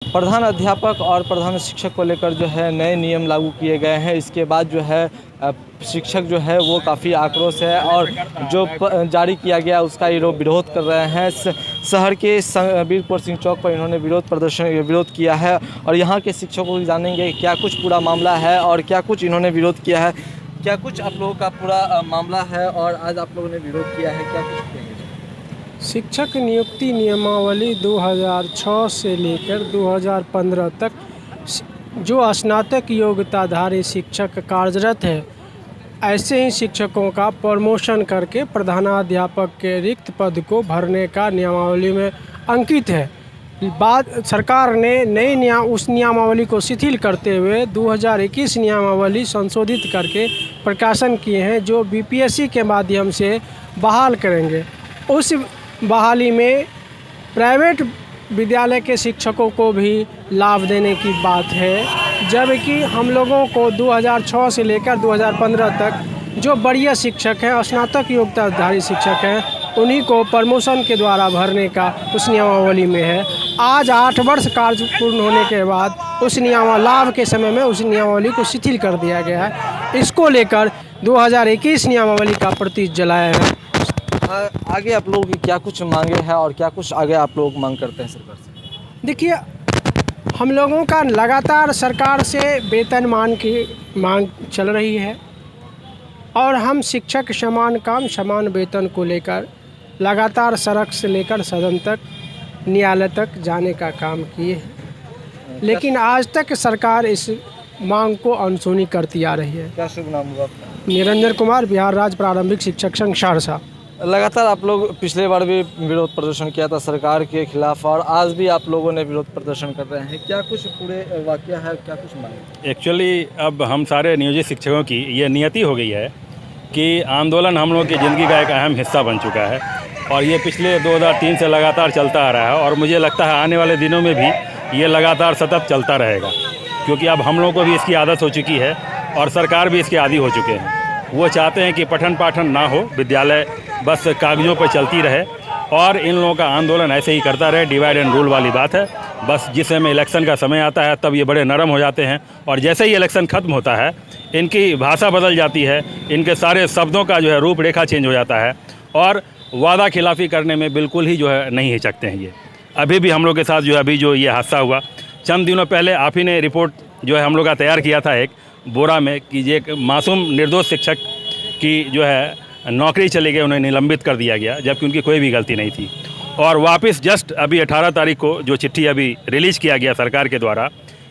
प्रधान अध्यापक और प्रधान शिक्षक को लेकर जो है नए नियम लागू किए गए हैं। इसके बाद जो है शिक्षक जो है वो काफ़ी आक्रोश है और जो जारी किया गया उसका ये लोग विरोध कर रहे हैं। शहर के वीरपुर सिंह चौक पर इन्होंने विरोध किया है और यहाँ के शिक्षकों को जानेंगे क्या कुछ पूरा मामला है और क्या कुछ इन्होंने विरोध किया है, क्या कुछ आप लोगों का पूरा मामला है और आज आप लोगों ने विरोध किया है, क्या कुछ कहेंगे? शिक्षक नियुक्ति नियमावली 2006 से लेकर 2015 तक जो स्नातक योग्यताधारी शिक्षक कार्यरत है, ऐसे ही शिक्षकों का प्रमोशन करके प्रधानाध्यापक के रिक्त पद को भरने का नियमावली में अंकित है। बाद सरकार ने उस नियमावली को शिथिल करते हुए 2021 नियमावली संशोधित करके प्रकाशन किए हैं, जो बीपीएससी के माध्यम से बहाल करेंगे। उस बहाली में प्राइवेट विद्यालय के शिक्षकों को भी लाभ देने की बात है, जबकि हम लोगों को 2006 से लेकर 2015 तक जो वरीय शिक्षक हैं, स्नातक योग्यताधारी शिक्षक हैं, उन्हीं को प्रमोशन के द्वारा भरने का उस नियमावली में है। आज 8 वर्ष कार्य पूर्ण होने के बाद उस लाभ के समय में उस नियमावली को शिथिल कर दिया गया है। इसको लेकर 2021 नियमावली का प्रतीक जलाया है। आगे आप लोगों की क्या कुछ मांगे हैं और क्या कुछ आगे आप लोग मांग करते हैं सरकार से? देखिए, हम लोगों का लगातार सरकार से वेतनमान की मांग चल रही है और हम शिक्षक समान काम समान वेतन को लेकर लगातार सड़क से लेकर सदन तक, न्यायालय तक जाने का काम किए हैं, लेकिन आज तक सरकार इस मांग को अनसुनी करती आ रही है। क्या शुभ नाम हुआ? निरंजन कुमार, बिहार राज्य प्रारंभिक शिक्षक संघ सहरसा। लगातार आप लोग पिछले बार भी विरोध प्रदर्शन किया था सरकार के खिलाफ और आज भी आप लोगों ने विरोध प्रदर्शन कर रहे हैं, क्या कुछ पूरे वाकया है, क्या कुछ मांगे? एक्चुअली अब हम सारे नियोजित शिक्षकों की ये नियति हो गई है कि आंदोलन हम लोगों की ज़िंदगी का एक अहम हिस्सा बन चुका है और ये पिछले 2003 से लगातार चलता आ रहा है और मुझे लगता है आने वाले दिनों में भी ये लगातार सतत चलता रहेगा, क्योंकि अब हम लोगों को भी इसकी आदत हो चुकी है और सरकार भी इसके आदी हो चुके हैं। वो चाहते हैं कि पठन पाठन ना हो, विद्यालय बस कागज़ों पर चलती रहे और इन लोगों का आंदोलन ऐसे ही करता रहे। डिवाइड एंड रूल वाली बात है। बस जिस समय इलेक्शन का समय आता है तब ये बड़े नरम हो जाते हैं और जैसे ही इलेक्शन ख़त्म होता है इनकी भाषा बदल जाती है, इनके सारे शब्दों का जो है रूपरेखा चेंज हो जाता है और वादा खिलाफ़ी करने में बिल्कुल ही जो है नहीं हिचकते हैं। ये अभी भी हम लोग के साथ जो है अभी जो ये हादसा हुआ चंद दिनों पहले आप ही ने रिपोर्ट जो है हम लोग का तैयार किया था एक बोरा में कि ये एक मासूम निर्दोष शिक्षक की जो है नौकरी चली गई, उन्हें निलंबित कर दिया गया जबकि उनकी कोई भी गलती नहीं थी। और वापस जस्ट अभी 18 तारीख को जो चिट्ठी अभी रिलीज़ किया गया सरकार के द्वारा,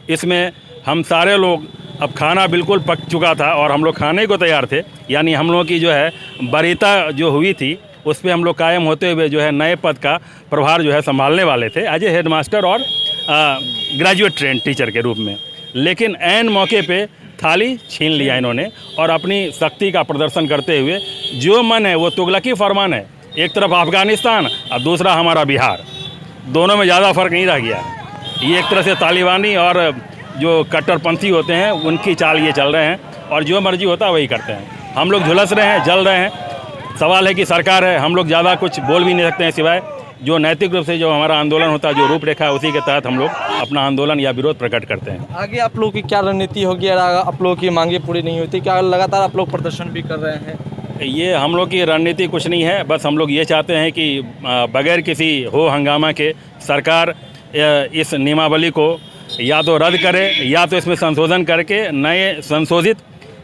इसमें हम सारे लोग अब खाना बिल्कुल पक चुका था और हम लोग खाने को तैयार थे, यानी हम लोगों की जो है वरीयता जो हुई थी उस पर हम लोग कायम होते हुए जो है नए पद का प्रभार जो है संभालने वाले थे एज ए हेडमास्टर और ग्रेजुएट ट्रेंड टीचर के रूप में। लेकिन ऐन मौके पे थाली छीन लिया इन्होंने और अपनी शक्ति का प्रदर्शन करते हुए जो मन है वो तुगलकी फरमान है। एक तरफ अफ़गानिस्तान और दूसरा हमारा बिहार, दोनों में ज़्यादा फ़र्क नहीं रह गया। ये एक तरह से तालिबानी और जो कट्टरपंथी होते हैं उनकी चाल ये चल रहे हैं और जो मर्जी होता है वही करते हैं। हम लोग झुलस रहे हैं, जल रहे हैं। सवाल है कि सरकार है, हम लोग ज़्यादा कुछ बोल भी नहीं सकते हैं सिवाय जो नैतिक रूप से जो हमारा आंदोलन होता है, जो रूपरेखा है, उसी के तहत हम लोग अपना आंदोलन या विरोध प्रकट करते हैं। आगे आप लोगों की क्या रणनीति होगी अगर आप लोगों की मांगे पूरी नहीं होती? क्या लगातार आप लोग प्रदर्शन भी कर रहे हैं? ये हम लोग की रणनीति कुछ नहीं है, बस हम लोग ये चाहते हैं कि बगैर किसी हो हंगामा के सरकार इस नियमावली को या तो रद्द करे या तो इसमें संशोधन करके नए संशोधित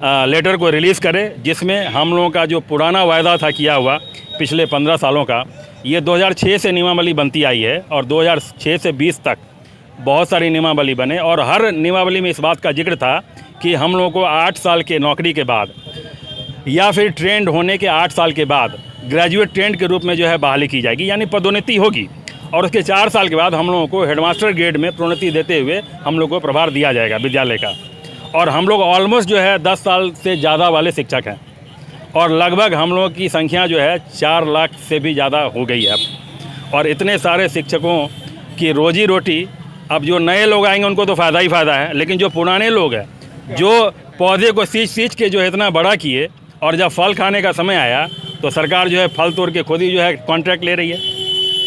लेटर को रिलीज़ करे, जिसमें हम लोगों का जो पुराना वायदा था किया हुआ पिछले 15 सालों का, ये 2006 से नियमावली बनती आई है और 2006 से 20 तक बहुत सारी नियमावली बने और हर नियमावली में इस बात का जिक्र था कि हम लोगों को 8 साल के नौकरी के बाद या फिर ट्रेंड होने के 8 साल के बाद ग्रेजुएट ट्रेंड के रूप में जो है बहाली की जाएगी, यानी पदोन्नति होगी और उसके 4 साल के बाद हम लोगों को हेडमास्टर ग्रेड में प्रोन्नति देते हुए हम लोग को प्रभार दिया जाएगा विद्यालय का। और हम लोग ऑलमोस्ट जो है 10 साल से ज़्यादा वाले शिक्षक हैं और लगभग हम लोगों की संख्या जो है 4 लाख से भी ज़्यादा हो गई है अब। और इतने सारे शिक्षकों की रोजी रोटी, अब जो नए लोग आएंगे उनको तो फ़ायदा ही फ़ायदा है, लेकिन जो पुराने लोग हैं जो पौधे को सींच के जो है इतना बड़ा किए और जब फल खाने का समय आया तो सरकार जो है फल तोड़ के खुद ही जो है कॉन्ट्रैक्ट ले रही है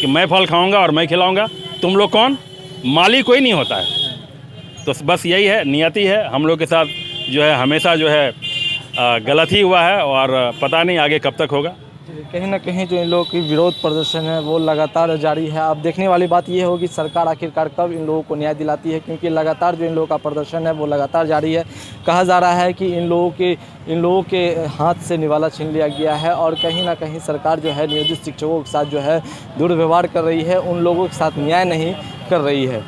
कि मैं फल खाऊंगा और मैं खिलाऊंगा, तुम लोग कौन? माली कोई नहीं होता है। तो बस यही है, नियति है। हम लोग के साथ जो है हमेशा जो है गलत ही हुआ है और पता नहीं आगे कब तक होगा। कहीं ना कहीं जो इन लोगों की विरोध प्रदर्शन है वो लगातार जारी है। अब देखने वाली बात ये होगी सरकार आखिरकार कब इन लोगों को न्याय दिलाती है, क्योंकि लगातार जो इन लोगों का प्रदर्शन है वो लगातार जारी है। कहा जा रहा है कि इन लोगों के हाथ से निवाला छीन लिया गया है और कहीं ना कहीं सरकार जो है नियोजित शिक्षकों के साथ जो है दुर्व्यवहार कर रही है, उन लोगों के साथ न्याय नहीं कर रही है।